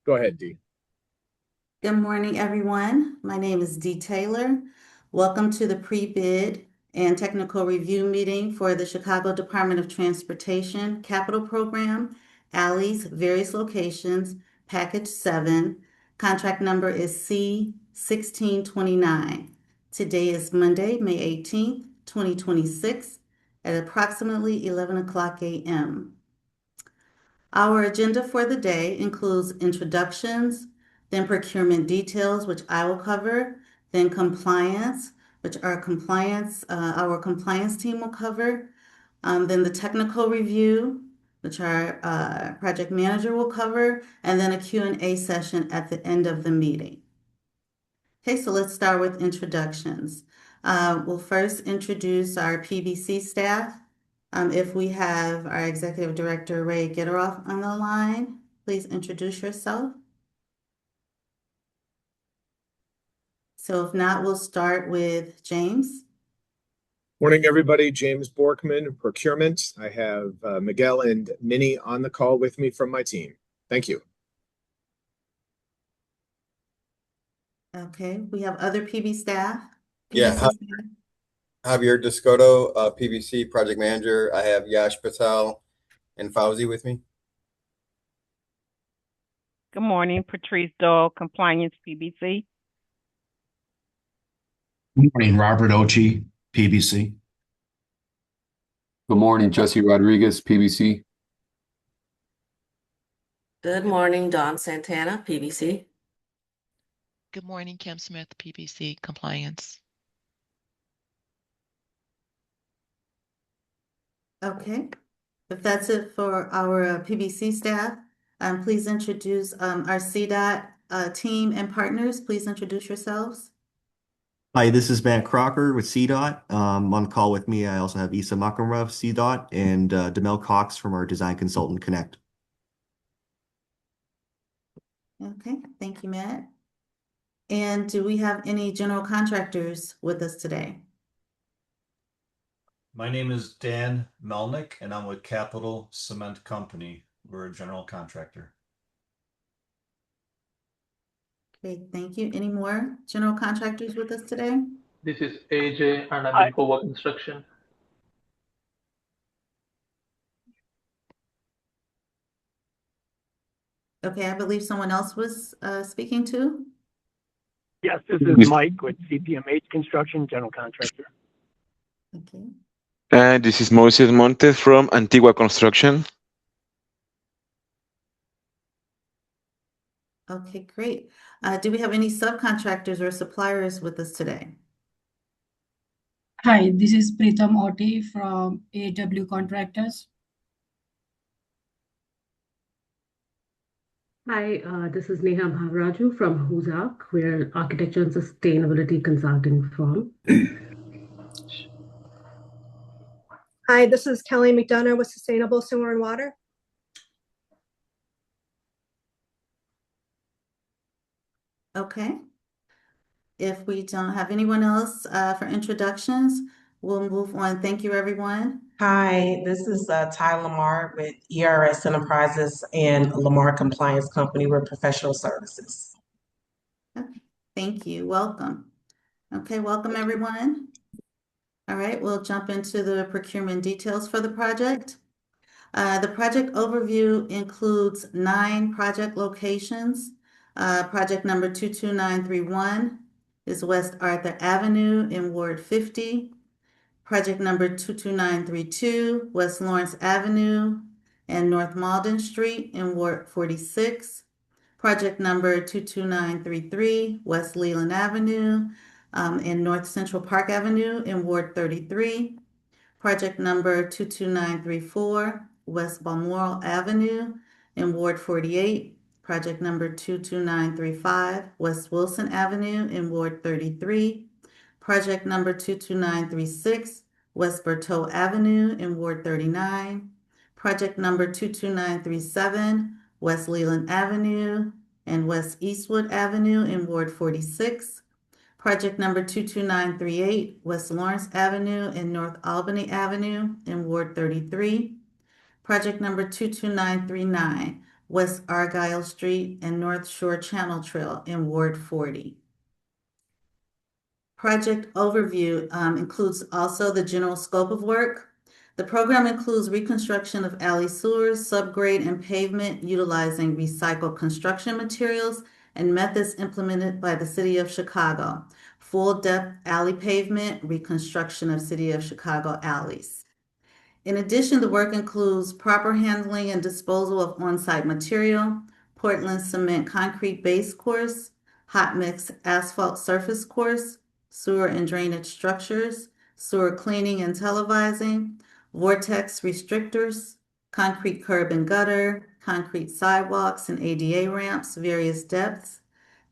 Go ahead, Dee. Good morning, everyone. My name is Dee Taylor. Welcome to the pre-bid and technical review meeting for the Chicago Department of Transportation Capital Program, Alleys, various locations, Package 7. Contract number is C1629. Today is Monday, May 18th, 2026, at approximately 11 o'clock a.m. Our agenda for the day includes introductions, then procurement details, which I will cover, then compliance, which our compliance team will cover, then the technical review, which our project manager will cover, and then a Q&A session at the end of the meeting. Okay, so let's start with introductions. We'll first introduce our PBC staff. If we have our Executive Director, Ray Gitteroff, on the line, please introduce yourself. So if not, we'll start with James. Morning, everybody. James Borkman, Procurement. I have Miguel and Minnie on the call with me from my team. Thank you. Okay, we have other PB staff. Yeah, PBC staff. Javier Descoto, PVC Project Manager. I have Yash Patel and Fauzi with me. Good morning, Patrice Doyle, Compliance PBC. Good morning, Robert Ochi, PBC. Good morning, Jesse Rodriguez, PBC. Good morning, Dawn Santana, PBC. Good morning, Kim Smith, PBC Compliance. Okay, if that's it for our PBC staff, please introduce our CDOT team and partners. Please introduce yourselves. Hi, this is Matt Crocker with CDOT. On the call with me, I also have Isa Makamrov, CDOT, and Demel Cox from our Design Consultant Connect. Okay, thank you, Matt. And do we have any general contractors with us today? My name is Dan Melnick, and I'm with Capital Cement Company. We're a general contractor. Okay, thank you. Any more general contractors with us today? This is AJ, and I'm in Cova Construction. Okay, I believe someone else was speaking too. Yes, this is Mike with CPMH Construction, general contractor. Okay. And this is Moises Montes from Antigua Construction. Okay, great. Do we have any subcontractors or suppliers with us today? Hi, this is Pritam Oti from AW Contractors. Hi, this is Neha Bhavraju from Huzak. We're architecture and sustainability consulting firm. Hi, this is Kelly McDonough with Sustainable Sewer and Water. Okay. If we don't have anyone else for introductions, we'll move on. Thank you, everyone. Hi, this is Ty Lamar with ERS Enterprises and Lamar Compliance Company. We're professional services. Okay, thank you. Welcome. Okay, welcome, everyone. All right, we'll jump into the procurement details for the project. The project overview includes 9 project locations. Project number 22931 is West Arthur Avenue in Ward 50. Project number 22932, West Lawrence Avenue and North Malden Street in Ward 46. Project number 22933, West Leland Avenue and North Central Park Avenue in Ward 33. Project number 22934, West Balmoral Avenue in Ward 48. Project number 22935, West Wilson Avenue in Ward 33. Project number 22936, West Berthoud Avenue in Ward 39. Project number 22937, West Leland Avenue and West Eastwood Avenue in Ward 46. Project number 22938, West Lawrence Avenue and North Albany Avenue in Ward 33. Project number 22939, West Argyle Street, and North Shore Channel Trail in Ward 40. Project overview includes also the general scope of work. The program includes reconstruction of alley sewers, subgrade, and pavement utilizing recycled construction materials and methods implemented by the City of Chicago. Full depth alley pavement, reconstruction of City of Chicago alleys. In addition, the work includes proper handling and disposal of on-site material, Portland cement concrete base course, hot mix asphalt surface course, sewer and drainage structures, sewer cleaning and televising, vortex restrictors, concrete curb and gutter, concrete sidewalks and ADA ramps, various depths,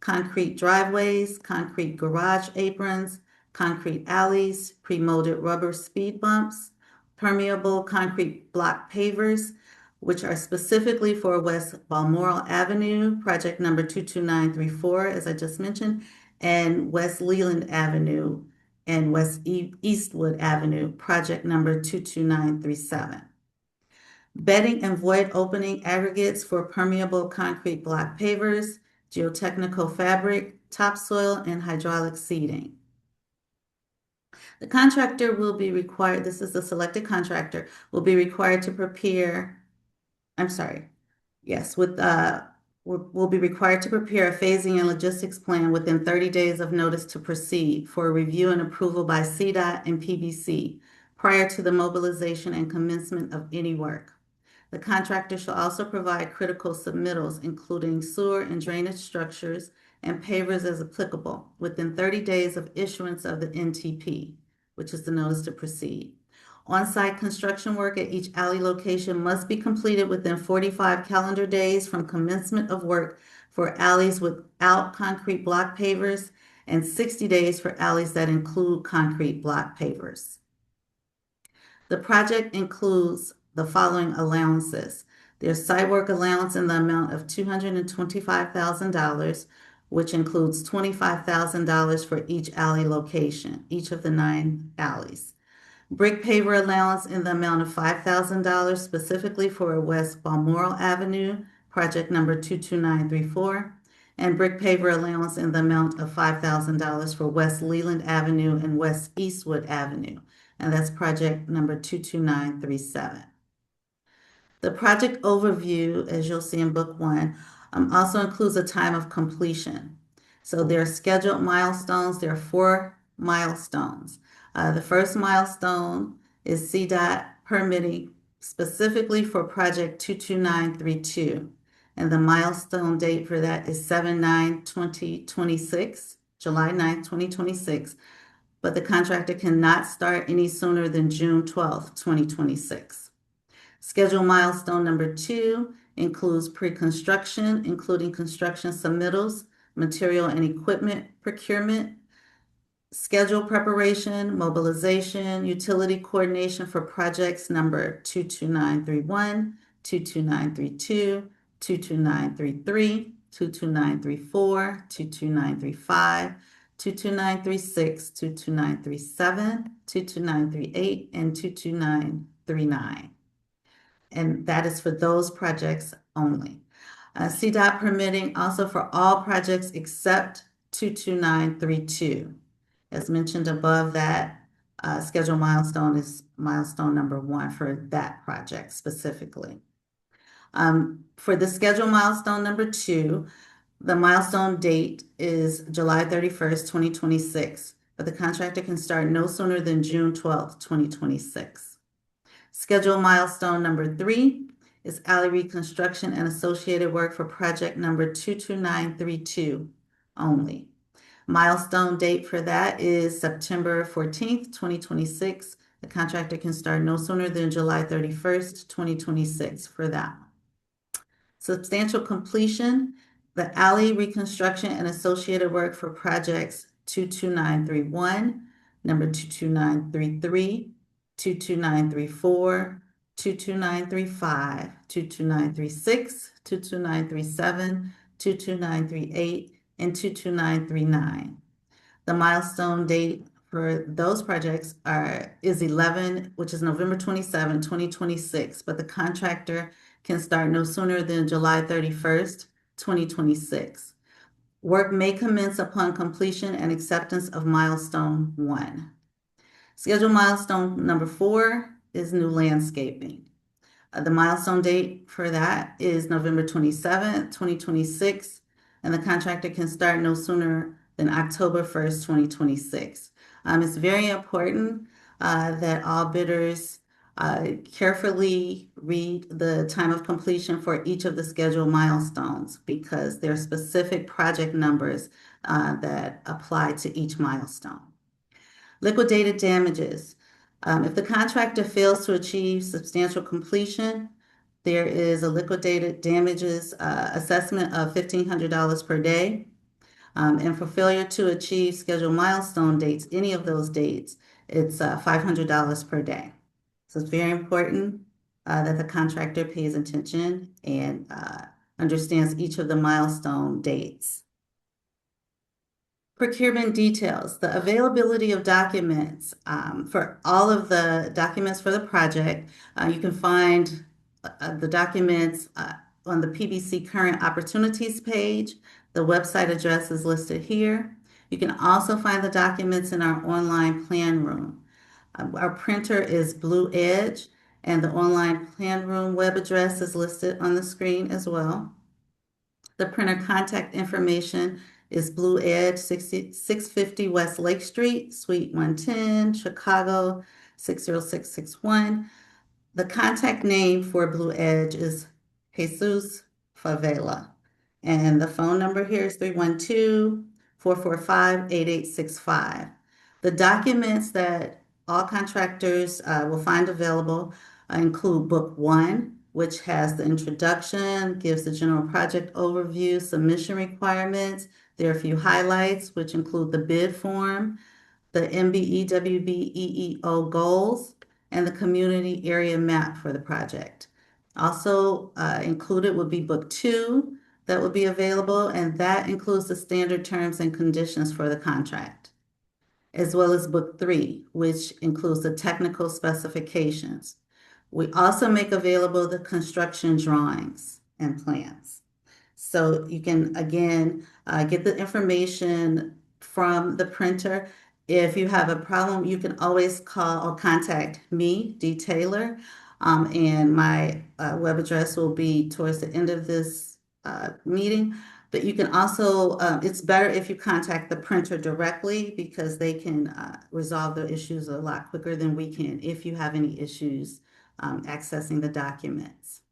concrete driveways, concrete garage aprons, concrete alleys, pre-molded rubber speed bumps, permeable concrete block pavers, which are specifically for West Balmoral Avenue, project number 22934, as I just mentioned, and West Leland Avenue and West Eastwood Avenue, project number 22937. Bedding and void opening aggregates for permeable concrete block pavers, geotechnical fabric, topsoil, and hydraulic seeding. The contractor will be required, this is the selected contractor, will be required to prepare, will be required to prepare a phasing and logistics plan within 30 days of notice to proceed for review and approval by CDOT and PBC prior to the mobilization and commencement of any work. The contractor shall also provide critical submittals, including sewer and drainage structures and pavers as applicable, within 30 days of issuance of the NTP, which is the notice to proceed. On-site construction work at each alley location must be completed within 45 calendar days from commencement of work for alleys without concrete block pavers and 60 days for alleys that include concrete block pavers. The project includes the following allowances. There's site work allowance in the amount of $225,000, which includes $25,000 for each alley location, each of the 9 alleys. Brick paver allowance in the amount of $5,000 specifically for West Balmoral Avenue, project number 22934, and brick paver allowance in the amount of $5,000 for West Leland Avenue and West Eastwood Avenue, and that's project number 22937. The project overview, as you'll see in Book 1, also includes a time of completion. So there are scheduled milestones. There are 4 milestones. The first milestone is CDOT permitting specifically for project 22932. And the milestone date for that is 7/9/2026, July 9th, 2026. But the contractor cannot start any sooner than June 12th, 2026. Schedule milestone number 2 includes pre-construction, including construction submittals, material and equipment procurement, schedule preparation, mobilization, utility coordination for projects number 22931, 22932, 22933, 22934, 22935, 22936, 22937, 22938, and 22939. And that is for those projects only. CDOT permitting also for all projects except 22932. As mentioned above, that schedule milestone is milestone number 1 for that project specifically. For the schedule milestone number 2, the milestone date is July 31st, 2026, but the contractor can start no sooner than June 12th, 2026. Schedule milestone number 3 is alley reconstruction and associated work for project number 22932 only. Milestone date for that is September 14th, 2026. The contractor can start no sooner than July 31st, 2026 for that. Substantial completion, the alley reconstruction and associated work for projects 22931, number 22933, 22934, 22935, 22936, 22937, 22938, and 22939. The milestone date for those projects is 11, which is November 27, 2026, but the contractor can start no sooner than July 31st, 2026. Work may commence upon completion and acceptance of milestone 1. Schedule milestone number 4 is new landscaping. The milestone date for that is November 27th, 2026, and the contractor can start no sooner than October 1st, 2026. It's very important that all bidders carefully read the time of completion for each of the scheduled milestones because there are specific project numbers that apply to each milestone. Liquidated damages. If the contractor fails to achieve substantial completion, there is a liquidated damages assessment of $1,500 per day. And for failure to achieve scheduled milestone dates, any of those dates, it's $500 per day. So it's very important that the contractor pays attention and understands each of the milestone dates. Procurement details, the availability of documents for all of the documents for the project. You can find the documents on the PBC Current Opportunities page. The website address is listed here. You can also find the documents in our online plan room. Our printer is Blue Edge, and the online plan room web address is listed on the screen as well. The printer contact information is Blue Edge, 650 West Lake Street, Suite 110, Chicago 60661. The contact name for Blue Edge is Jesus Favela. And the phone number here is 312-445-8865. The documents that all contractors will find available include Book 1, which has the introduction, gives the general project overview, submission requirements. There are a few highlights, which include the bid form, the MBE WBEEO goals, and the community area map for the project. Also included would be Book 2 that would be available, and that includes the standard terms and conditions for the contract, as well as Book 3, which includes the technical specifications. We also make available the construction drawings and plans. So you can, again, get the information from the printer. If you have a problem, you can always call or contact me, D. Taylor, and my web address will be towards the end of this meeting. But you can also, it's better if you contact the printer directly because they can resolve the issues a lot quicker than we can if you have any issues accessing the documents.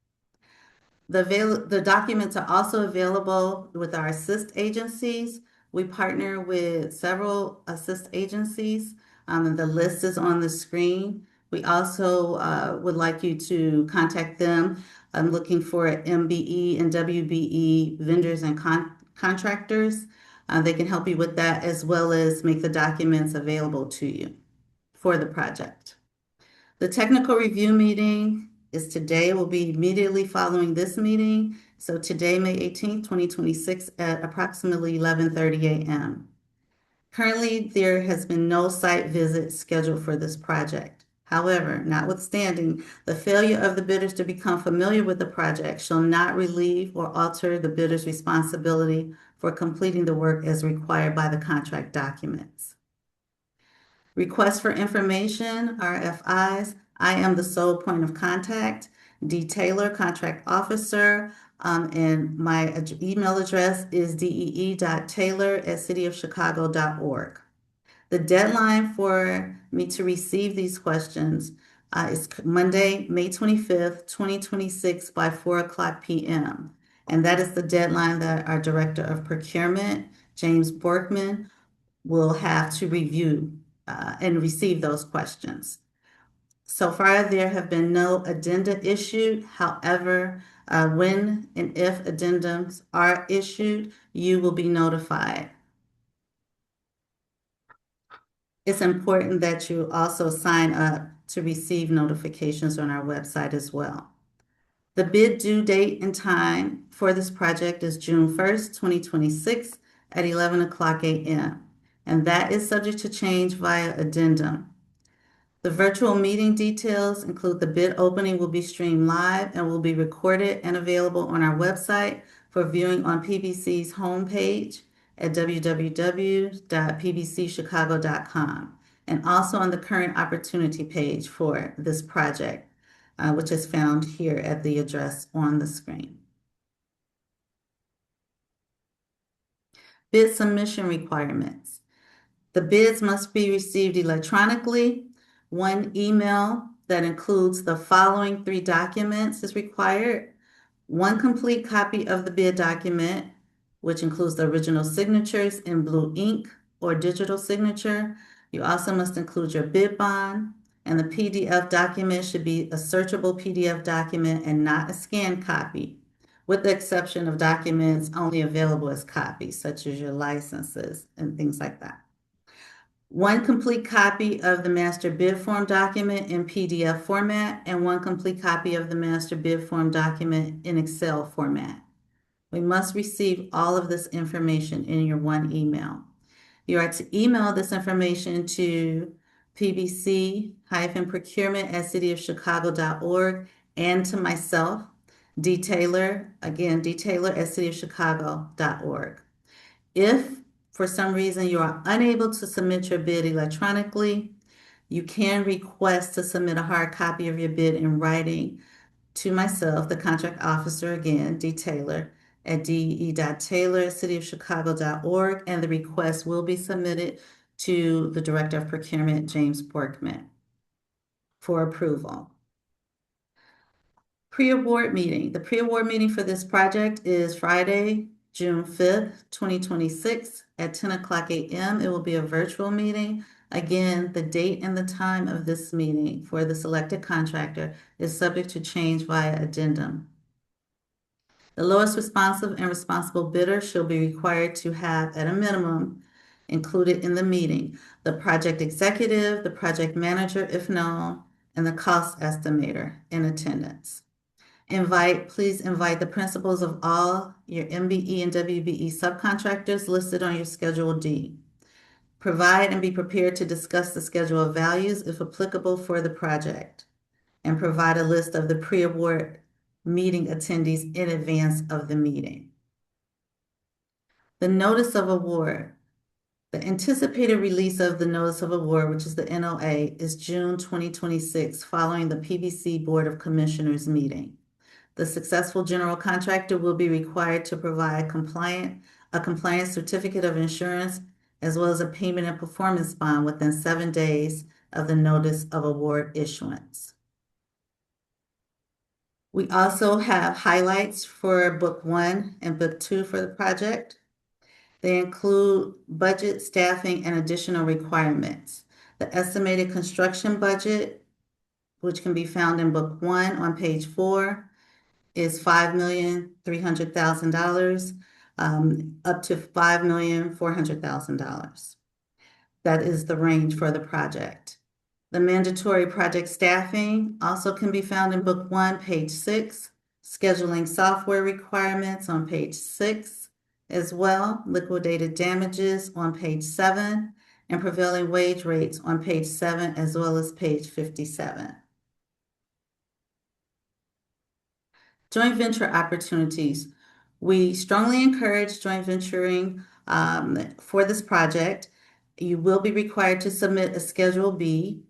The documents are also available with our assist agencies. We partner with several assist agencies, and the list is on the screen. We also would like you to contact them. I'm looking for MBE and WBE vendors and contractors. They can help you with that as well as make the documents available to you for the project. The technical review meeting is today, will be immediately following this meeting. So today, May 18th, 2026 at approximately 11:30 a.m. Currently, there has been no site visit scheduled for this project. However, notwithstanding, the failure of the bidders to become familiar with the project shall not relieve or alter the bidder's responsibility for completing the work as required by the contract documents. Requests for information, RFIs. I am the sole point of contact, D. Taylor, Contract Officer, and my email address is dee.taylor@cityofchicago.org. The deadline for me to receive these questions is Monday, May 25th, 2026 by 4:00 p.m. And that is the deadline that our Director of Procurement, James Borkman, will have to review and receive those questions. So far, there have been no addenda issued. However, when and if addendums are issued, you will be notified. It's important that you also sign up to receive notifications on our website as well. The bid due date and time for this project is June 1st, 2026 at 11:00 a.m. And that is subject to change via addendum. The virtual meeting details include the bid opening will be streamed live and will be recorded and available on our website for viewing on PBC's homepage at www.pbcchicago.com, and also on the current opportunity page for this project, which is found here at the address on the screen. Bid submission requirements. The bids must be received electronically. One email that includes the following 3 documents is required. One complete copy of the bid document, which includes the original signatures in blue ink or digital signature. You also must include your bid bond, and the PDF document should be a searchable PDF document and not a scanned copy, with the exception of documents only available as copies, such as your licenses and things like that. One complete copy of the master bid form document in PDF format, and one complete copy of the master bid form document in Excel format. We must receive all of this information in your one email. You are to email this information to pbc-procurement@cityofchicago.org and to myself, detailer at cityofchicago.org. If for some reason you are unable to submit your bid electronically, you can request to submit a hard copy of your bid in writing to myself, the contract officer, again, detailer, at de.taylor@cityofchicago.org, and the request will be submitted to the Director of Procurement, James Borkman, for approval. Pre-award meeting. The pre-award meeting for this project is Friday, June 5th, 2026 at 10 o'clock a.m. It will be a virtual meeting. Again, the date and the time of this meeting for the selected contractor is subject to change via addendum. The lowest responsive and responsible bidder shall be required to have, at a minimum, included in the meeting, the project executive, the project manager, if known, and the cost estimator in attendance. Please invite the principals of all your MBE and WBE subcontractors listed on your Schedule D. Provide and be prepared to discuss the schedule of values if applicable for the project, and provide a list of the pre-award meeting attendees in advance of the meeting. The notice of award. The anticipated release of the notice of award, which is the NOA, is June 2026, following the PBC Board of Commissioners meeting. The successful general contractor will be required to provide a compliance certificate of insurance, as well as a payment and performance bond within 7 days of the notice of award issuance. We also have highlights for Book 1 and Book 2 for the project. They include budget, staffing, and additional requirements. The estimated construction budget, which can be found in Book 1 on page 4, is $5,300,000 up to $5,400,000. That is the range for the project. The mandatory project staffing also can be found in Book 1, page 6, scheduling software requirements on page 6 as well, liquidated damages on page 7, and prevailing wage rates on page 7 as well as page 57. Joint venture opportunities. We strongly encourage joint venturing for this project. You will be required to submit a Schedule B,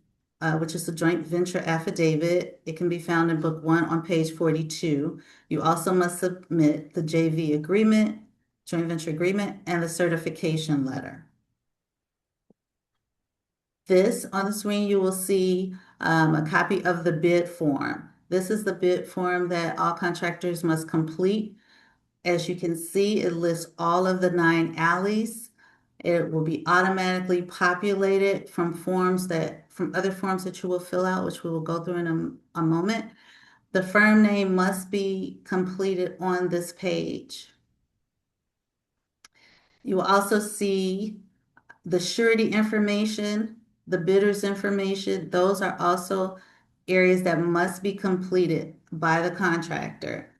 which is a joint venture affidavit. It can be found in Book 1 on page 42. You also must submit the JV agreement, joint venture agreement, and the certification letter. This, on the screen, you will see a copy of the bid form. This is the bid form that all contractors must complete. As you can see, it lists all of the 9 alleys. It will be automatically populated from other forms that you will fill out, which we will go through in a moment. The firm name must be completed on this page. You will also see the surety information, the bidder's information. Those are also areas that must be completed by the contractor.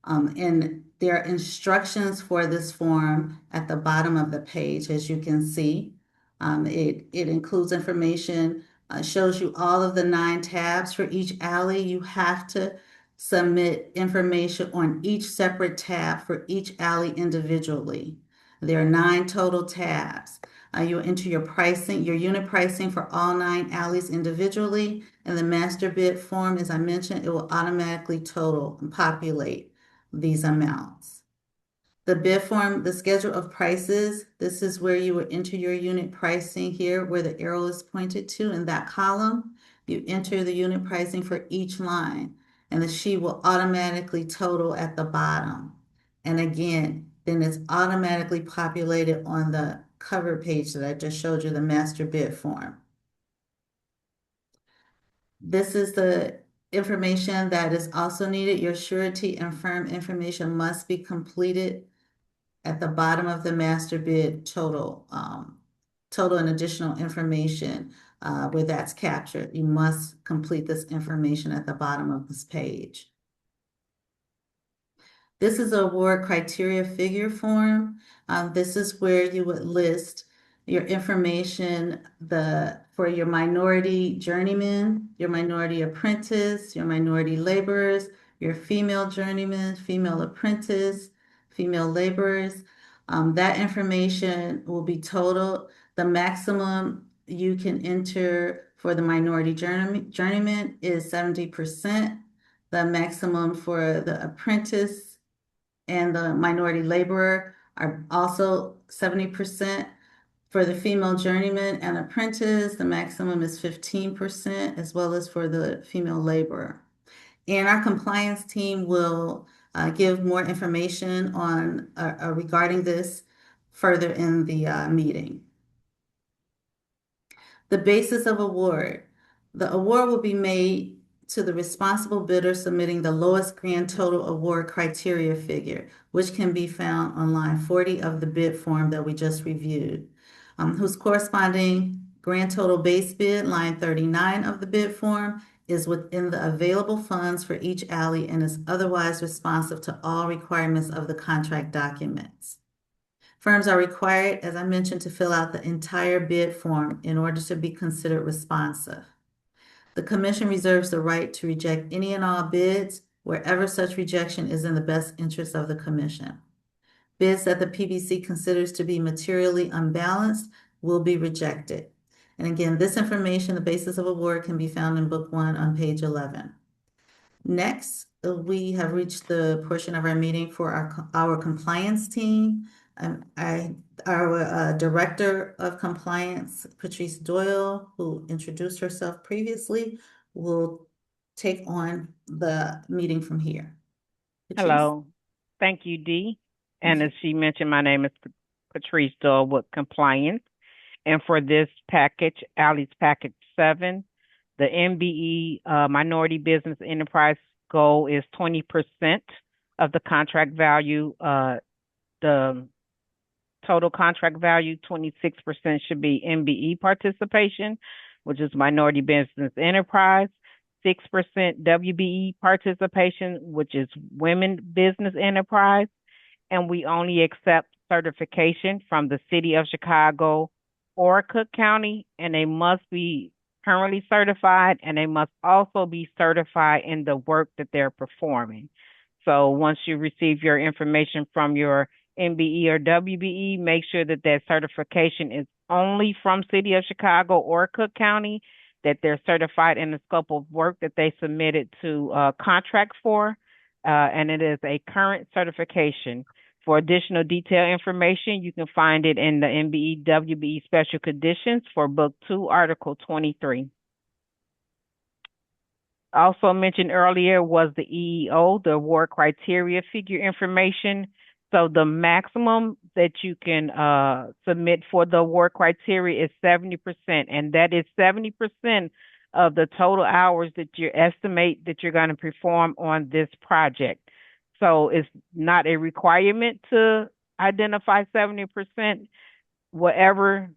And there are instructions for this form at the bottom of the page, as you can see. It includes information Shows you all of the 9 tabs for each alley. You have to submit information on each separate tab for each alley individually. There are 9 total tabs. You'll enter your pricing, your unit pricing for all 9 alleys individually. And the master bid form, as I mentioned, it will automatically total and populate these amounts. The bid form, the schedule of prices, this is where you would enter your unit pricing here, where the arrow is pointed to in that column. You enter the unit pricing for each line, and the sheet will automatically total at the bottom. And again, then it's automatically populated on the cover page that I just showed you, the master bid form. This is the information that is also needed. Your surety and firm information must be completed at the bottom of the master bid total, total and additional information where that's captured. You must complete this information at the bottom of this page. This is a award criteria figure form. This is where you would list your information for your minority journeyman, your minority apprentice, your minority laborers, your female journeyman, female apprentice, female laborers. That information will be totaled. The maximum you can enter for the minority journeyman is 70%. The maximum for the apprentice and the minority laborer are also 70%. For the female journeyman and apprentice, the maximum is 15%, as well as for the female laborer. And our compliance team will give more information on regarding this further in the meeting. The basis of award. The award will be made to the responsible bidder submitting the lowest grand total award criteria figure, which can be found on line 40 of the bid form that we just reviewed, whose corresponding grand total base bid, line 39 of the bid form, is within the available funds for each alley and is otherwise responsive to all requirements of the contract documents. Firms are required, as I mentioned, to fill out the entire bid form in order to be considered responsive. The commission reserves the right to reject any and all bids wherever such rejection is in the best interest of the commission. Bids that the PBC considers to be materially unbalanced will be rejected. And again, this information, the basis of award, can be found in Book 1 on page 11. Next, we have reached the portion of our meeting for our compliance team. Our Director of Compliance, Patrice Doyle, who introduced herself previously, will take on the meeting from here. Patrice? Hello. Thank you, Dee. And as she mentioned, my name is Patrice Doyle with Compliance. And for this package, Allie's Package 7, the MBE Minority Business Enterprise goal is 20% of the contract value. The total contract value, 26% should be MBE participation, which is Minority Business Enterprise, 6% WBE participation, which is Women Business Enterprise, and we only accept certification from the City of Chicago or Cook County, and they must be currently certified, and they must also be certified in the work that they're performing. So once you receive your information from your MBE or WBE, make sure that that certification is only from City of Chicago or Cook County, that they're certified in the scope of work that they submitted to contract for, and it is a current certification. For additional detailed information, you can find it in the MBE WBE Special Conditions for Book 2, Article 23. Also mentioned earlier was the EEO, the award criteria figure information. So the maximum that you can submit for the award criteria is 70%, and that is 70% of the total hours that you estimate that you're going to perform on this project. So it's not a requirement to identify 70%. Whatever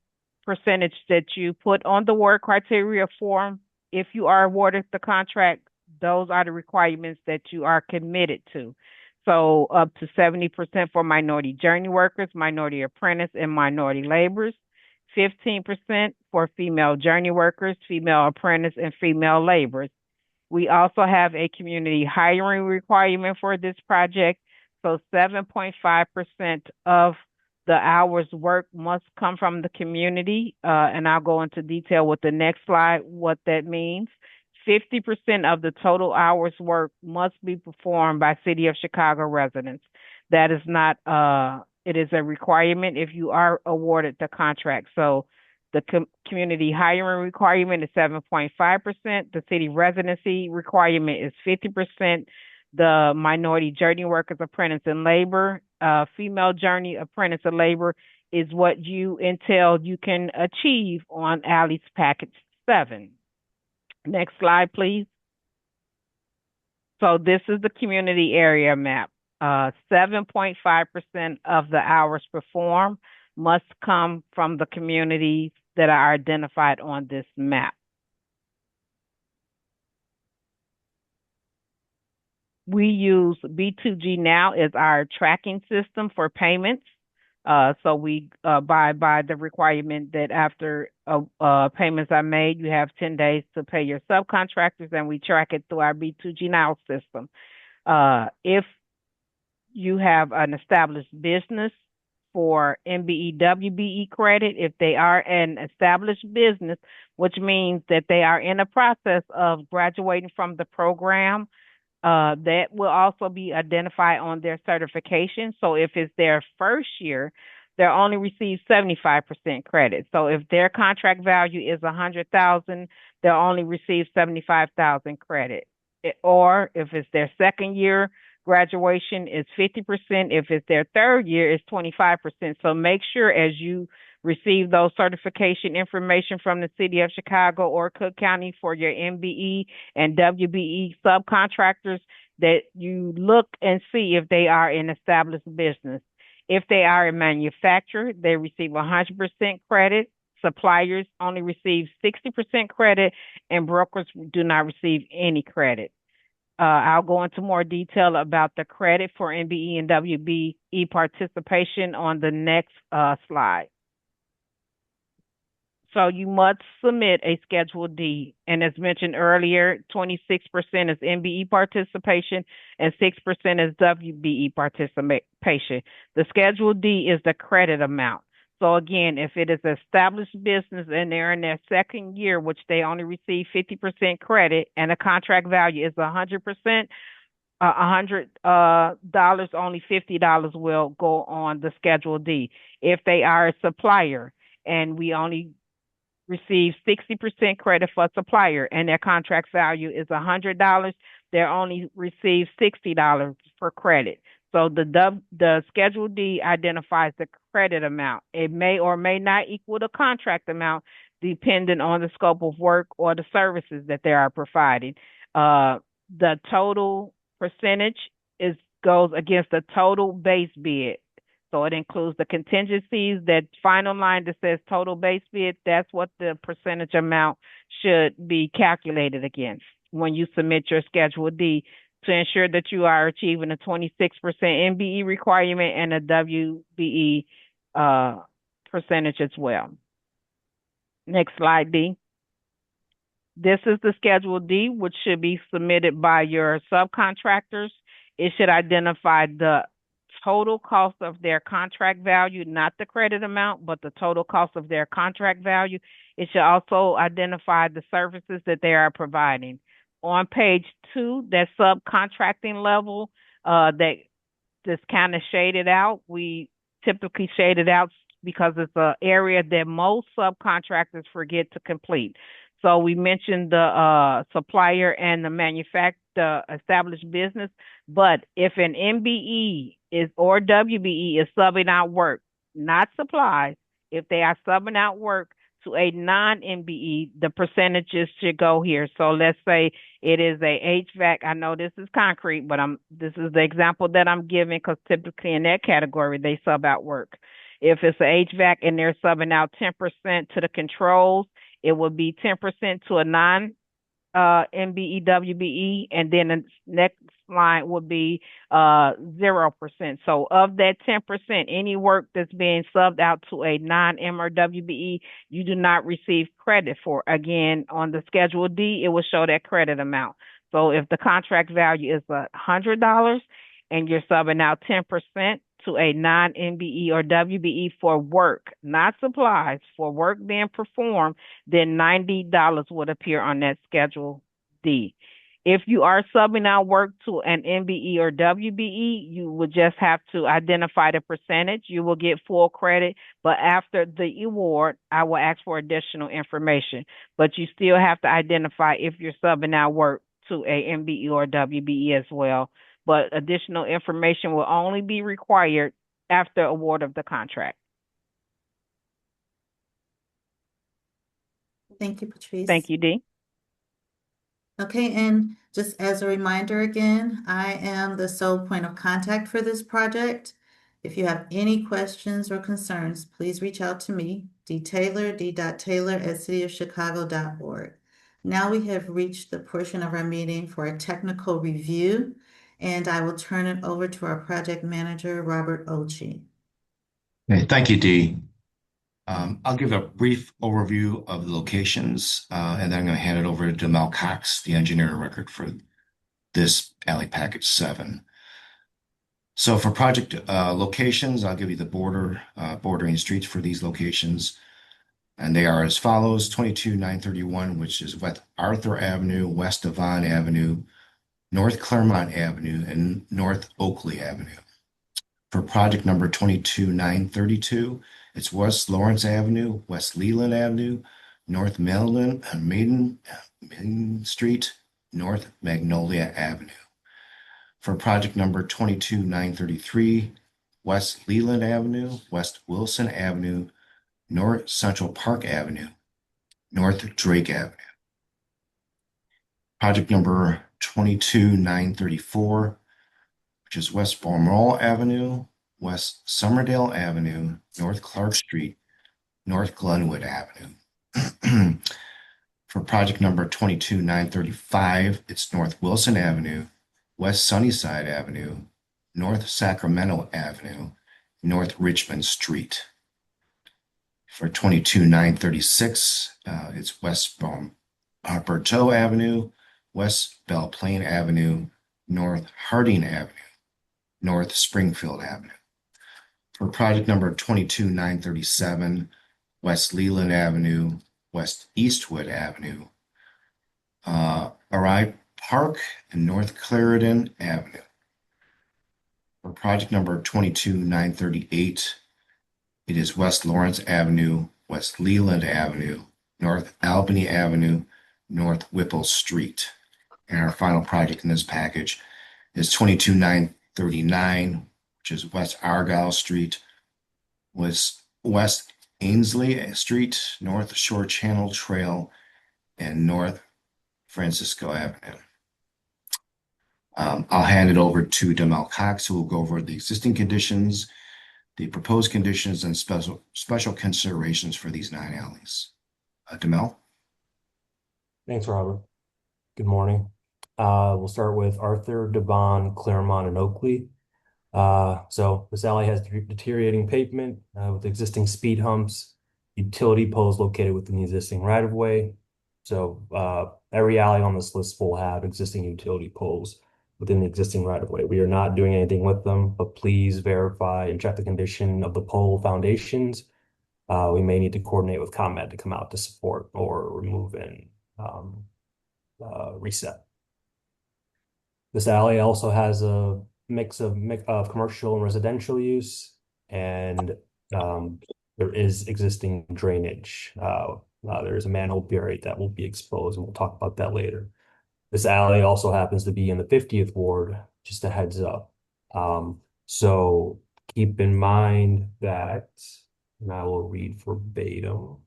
percentage that you put on the award criteria form, if you are awarded the contract, those are the requirements that you are committed to. So up to 70% for minority journey workers, minority apprentice, and minority laborers, 15% for female journey workers, female apprentice, and female laborers. We also have a community hiring requirement for this project. So 7.5% of the hours worked must come from the community. And I'll go into detail with the next slide what that means. 50% of the total hours worked must be performed by City of Chicago residents. That is not, it is a requirement if you are awarded the contract. So the community hiring requirement is 7.5%. The city residency requirement is 50%. The minority journey workers, apprentice, and labor, female journey, apprentice, and labor is what you can achieve on Allie's Package 7. Next slide, please. So this is the community area map. 7.5% of the hours performed must come from the communities that are identified on this map. We use B2G Now as our tracking system for payments. So we abide by the requirement that after payments are made, you have 10 days to pay your subcontractors, and we track it through our B2G Now system. If you have an established business for MBE, WBE credit, if they are an established business, which means that they are in the process of graduating from the program, that will also be identified on their certification. So if it's their first year, they'll only receive 75% credit. So if their contract value is $100,000, they'll only receive 75,000 credit. Or if it's their second year, graduation is 50%. If it's their third year, it's 25%. So make sure as you receive those certification information from the City of Chicago or Cook County for your MBE and WBE subcontractors that you look and see if they are an established business. If they are a manufacturer, they receive 100% credit. Suppliers only receive 60% credit, and brokers do not receive any credit. I'll go into more detail about the credit for MBE and WBE participation on the next slide. So you must submit a Schedule D. And as mentioned earlier, 26% is MBE participation and 6% is WBE participation. The Schedule D is the credit amount. So again, if it is an established business and they're in their second year, which they only receive 50% credit, and the contract value is 100%, $100, only $50 will go on the Schedule D. If they are a supplier and we only receive 60% credit for supplier and their contract value is $100, they only receive $60 for credit. So the Schedule D identifies the credit amount. It may or may not equal the contract amount depending on the scope of work or the services that they are providing. The total percentage goes against the total base bid. So it includes the contingencies, that final line that says total base bid. That's what the percentage amount should be calculated against when you submit your Schedule D to ensure that you are achieving a 26% MBE requirement and a WBE percentage as well. Next slide, D. This is the Schedule D, which should be submitted by your subcontractors. It should identify the total cost of their contract value, not the credit amount, but the total cost of their contract value. It should also identify the services that they are providing. On page 2, that subcontracting level that's kind of shaded out, we typically shade it out because it's an area that most subcontractors forget to complete. So we mentioned the supplier and the established business, but if an MBE or WBE is subbing out work, not supplies, if they are subbing out work to a non-MBE, the percentages should go here. So let's say it is a HVAC. I know this is concrete, but this is the example that I'm giving because typically in that category, they sub out work. If it's an HVAC and they're subbing out 10% to the controls, it would be 10% to a non MBE, WBE, and then the next line would be 0%. So of that 10%, any work that's being subbed out to a non-M or WBE, you do not receive credit for. Again, on the Schedule D, it will show that credit amount. So if the contract value is $100 and you're subbing out 10% to a non-MBE or WBE for work, not supplies, for work being performed, then $90 would appear on that Schedule D. If you are subbing out work to an MBE or WBE, you would just have to identify the percentage. You will get full credit, but after the award, I will ask for additional information. But you still have to identify if you're subbing out work to a MBE or WBE as well. But additional information will only be required after award of the contract. Thank you, Patrice. Thank you, Dee. Okay, and just as a reminder again, I am the sole point of contact for this project. If you have any questions or concerns, please reach out to me, d.taylor@cityofchicago.org. Now we have reached the portion of our meeting for a technical review, and I will turn it over to our project manager, Robert Ochi. Okay, thank you, Dee. I'll give a brief overview of the locations, and then I'm going to hand it over to Demel Cox, the engineer of record for this alley package 7. So for project locations, I'll give you the bordering streets for these locations. And they are as follows: 22931, which is West Arthur Avenue, West Devon Avenue, North Claremont Avenue, and North Oakley Avenue. For project number 22932, it's West Lawrence Avenue, West Leland Avenue, North Maiden Street, North Magnolia Avenue. For project number 22933, West Leland Avenue, West Wilson Avenue, North Central Park Avenue, North Drake Avenue. Project number 22934, which is West Balmoral Avenue, West Somerdale Avenue, North Clark Street, North Glenwood Avenue. For project number 22935, it's North Wilson Avenue, West Sunnyside Avenue, North Sacramento Avenue, North Richmond Street. For 22936, it's West Berteau Avenue, West Belle Plaine Avenue, North Harding Avenue, North Springfield Avenue. For project number 22937, West Leland Avenue, West Eastwood Avenue, Arrive Park, and North Clarendon Avenue. For project number 22938, it is West Lawrence Avenue, West Leland Avenue, North Albany Avenue, North Whipple Street. And our final project in this package is 22939, which is West Argyle Street, West Ainsley Street, North Shore Channel Trail, and North Francisco Avenue. I'll hand it over to Demel Cox, who will go over the existing conditions, the proposed conditions, and special considerations for these 9 alleys. Demel? Thanks, Robert. Good morning. We'll start with Arthur, Devon, Claremont, and Oakley. So this alley has deteriorating pavement with existing speed humps, utility poles located within the existing right-of-way. So every alley on this list will have existing utility poles within the existing right-of-way. We are not doing anything with them, but please verify and check the condition of the pole foundations. We may need to coordinate with ComEd to come out to support or remove and reset. This alley also has a mix of commercial and residential use, and there is existing drainage. There is a manhole buried that will be exposed, and we'll talk about that later. This alley also happens to be in the 50th Ward, just a heads up. So keep in mind that, and I will read verbatim.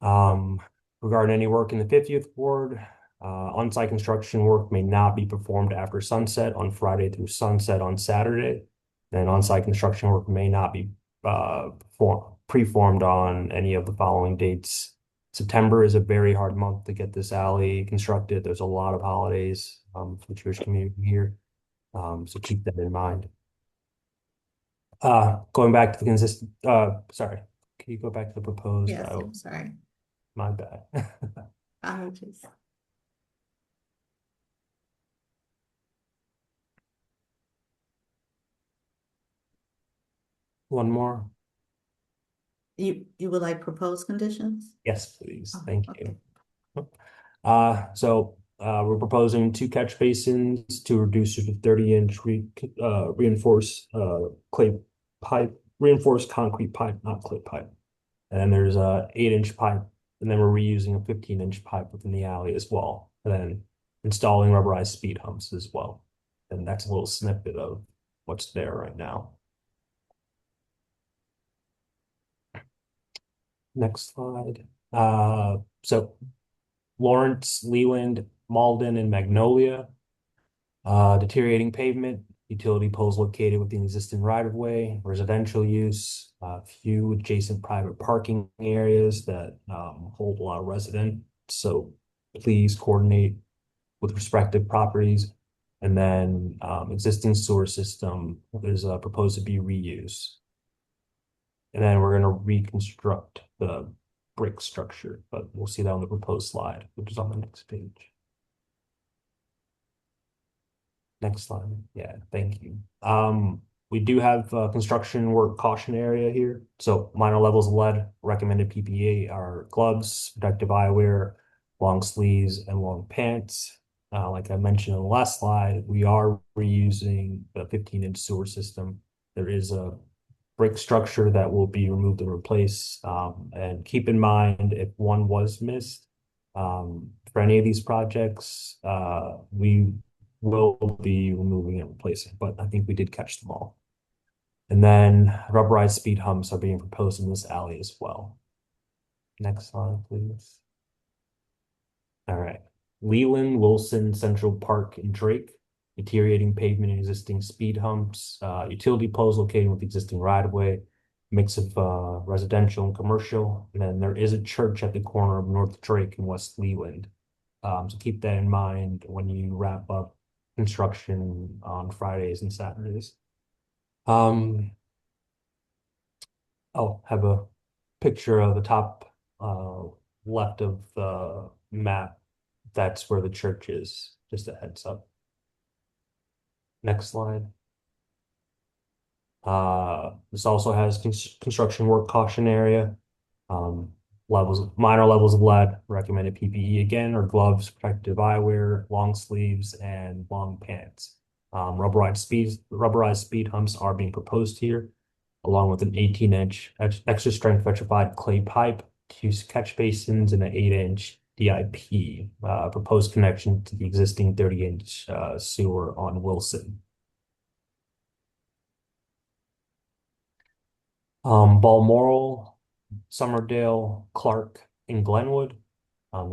Regarding any work in the 50th Ward, on-site construction work may not be performed after sunset on Friday through sunset on Saturday. And on-site construction work may not be preformed on any of the following dates: September is a very hard month to get this alley constructed. There's a lot of holidays for the Jewish community here. So keep that in mind. Going back to the consistent, sorry, can you go back to the proposed? Yes, I'm sorry. My bad. Apologies. One more. You would like proposed conditions? Yes, please. Oh, Thank okay. you. We're proposing 2 catch basins, 2 reducers with 30-inch reinforced clay pipe, reinforced concrete pipe, not clay pipe. And then there's a 8-inch pipe, and then we're reusing a 15-inch pipe within the alley as well. And then installing rubberized speed humps as well. And that's a little snippet of what's there right now. Next slide. So Lawrence, Leland, Malden, and Magnolia. Deteriorating pavement, utility poles located within existing right-of-way, residential use, a few adjacent private parking areas that hold a lot of residents. So please coordinate with respective properties. And then existing sewer system is proposed to be reused. And then we're going to reconstruct the brick structure, but we'll see that on the proposed slide, which is on the next page. Next slide. Yeah, thank you. We do have construction work caution area here. So minor levels of lead, recommended PPE are gloves, protective eyewear, long sleeves, and long pants. Like I mentioned in the last slide, we are reusing the 15-inch sewer system. There is a brick structure that will be removed and replaced. And keep in mind, if one was missed, for any of these projects, we will be removing and replacing, but I think we did catch them all. And then rubberized speed humps are being proposed in this alley as well. Next slide, please. All right. Leland, Wilson, Central Park, and Drake. Deteriorating pavement and existing speed humps. Utility poles located with existing right-of-way. Mix of residential and commercial. And then there is a church at the corner of North Drake and West Leland. So keep that in mind when you wrap up construction on Fridays and Saturdays. I'll have a picture of the top left of the map. That's where the church is, just a heads up. Next slide. This also has construction work caution area. Minor levels of lead, recommended PPE again, or gloves, protective eyewear, long sleeves, and long pants. Rubberized speed humps are being proposed here, along with an 18-inch extra strength vitrified clay pipe, 2 catch basins, and an 8-inch DIP. Proposed connection to the existing 30-inch sewer on Wilson. Balmoral, Summerdale, Clark, and Glenwood.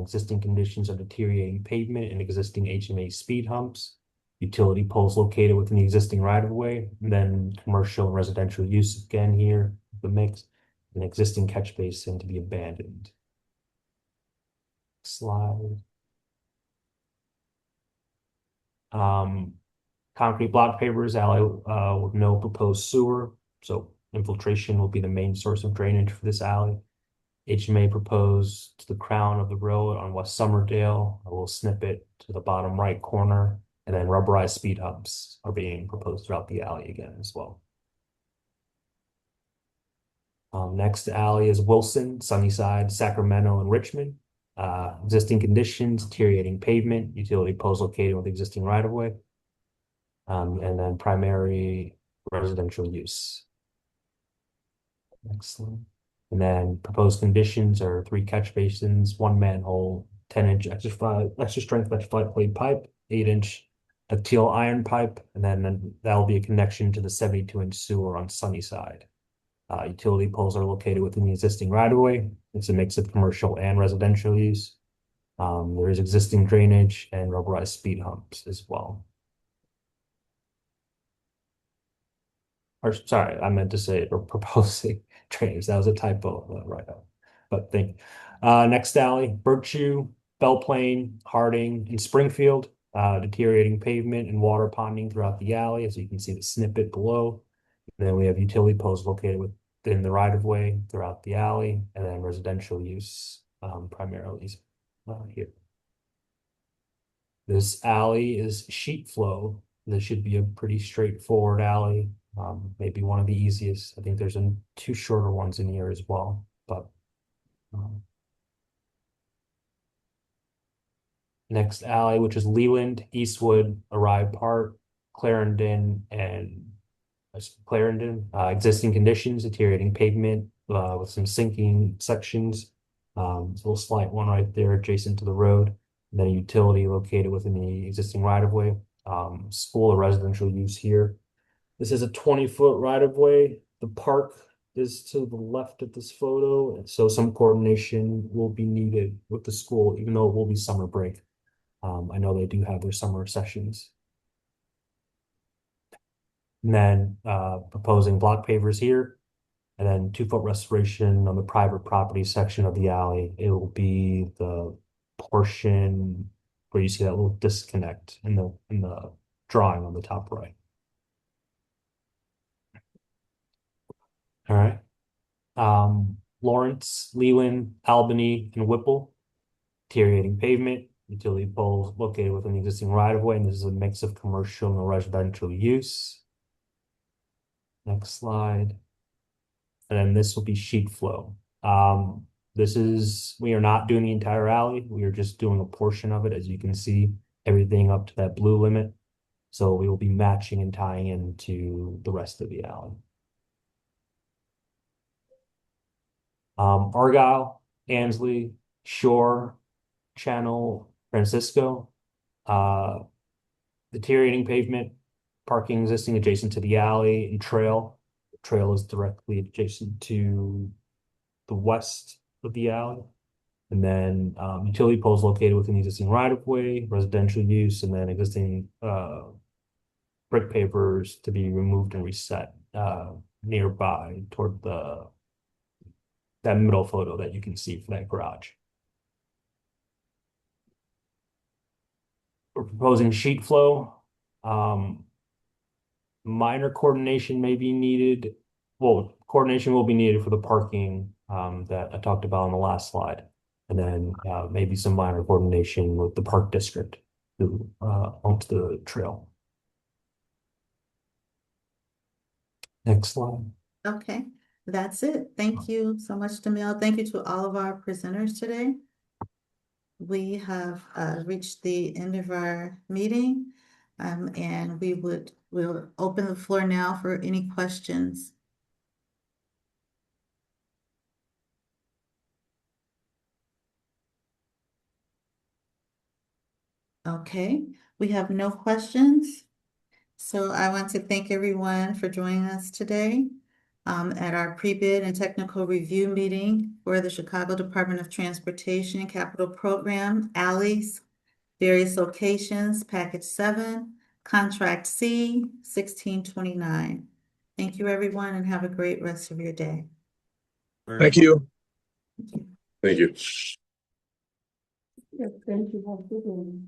Existing conditions are deteriorating pavement and existing HMA speed humps. Utility poles located within the existing right-of-way. And then commercial and residential use again here, the mix. An existing catch basin to be abandoned. Slide. Concrete block pavers alley with no proposed sewer. So infiltration will be the main source of drainage for this alley. HMA proposed to the crown of the road on West Summerdale. A little snippet to the bottom right corner. And then rubberized speed humps are being proposed throughout the alley again as well. Next alley is Wilson, Sunnyside, Sacramento, and Richmond. Existing conditions, deteriorating pavement, utility poles located with existing right-of-way. And then primary residential use. Excellent. And then proposed conditions are 3 catch basins, 1 manhole, 10-inch extra strength vitrified clay pipe, 8-inch ductile iron pipe, and then that'll be a connection to the 72-inch sewer on Sunnyside. Utility poles are located within the existing right-of-way. It's a mix of commercial and residential use. There is existing drainage and rubberized speed humps as well. Or sorry, I meant to say we're proposing drainage. That was a typo right up. but thank you. Next alley, Birchview, Belle Plaine, Harding, and Springfield. Deteriorating pavement and water ponding throughout the alley, as you can see the snippet below. And then we have utility poles located within the right of way throughout the alley, and then residential use primarily here. This alley is sheet flow. This should be a pretty straightforward alley. Maybe one of the easiest. I think there's two shorter ones in here as well, but next alley, which is Leland, Eastwood, Arrive Park, Clarendon, and existing conditions, deteriorating pavement with some sinking sections. It's a little slight one right there adjacent to the road. And then a utility located within the existing right-of-way. School or residential use here. This is a 20-foot right-of-way. The park is to the left of this photo, and so some coordination will be needed with the school, even though it will be summer break. I know they do have their summer sessions. And then proposing block pavers here, and then 2-foot restoration on the private property section of the alley. It will be the portion where you see that little disconnect in the drawing on the top right. All right. Lawrence, Leland, Albany, and Whipple. Deteriorating pavement, utility poles located within the existing right-of-way, and this is a mix of commercial and residential use. Next slide. And then this will be sheet flow. We are not doing the entire alley. We are just doing a portion of it. As you can see, everything up to that blue limit. So we will be matching and tying into the rest of the alley. Argyle, Ansley, Shore, Channel, Francisco. Deteriorating pavement, parking existing adjacent to the alley, and trail. The trail is directly adjacent to the west of the alley. And then utility poles located within the existing right-of-way, residential use, and then existing brick pavers to be removed and reset nearby toward that middle photo that you can see for that garage. We're proposing sheet flow. Minor coordination may be needed. Well, coordination will be needed for the parking that I talked about on the last slide. And then maybe some minor coordination with the park district who owns the trail. Next slide. Okay, that's it. Thank you so much, Demille. Thank you to all of our presenters today. We have reached the end of our meeting, and we'll open the floor now for any questions. Okay, we have no questions. So I want to thank everyone for joining us today at our pre-bid and technical review meeting for the Chicago Department of Transportation Capital Program, Alleys, various locations, Package 7, Contract C, 1629. Thank you, everyone, and have a great rest of your day. Thank you. Thank you. Yes, thank you. Have a good one.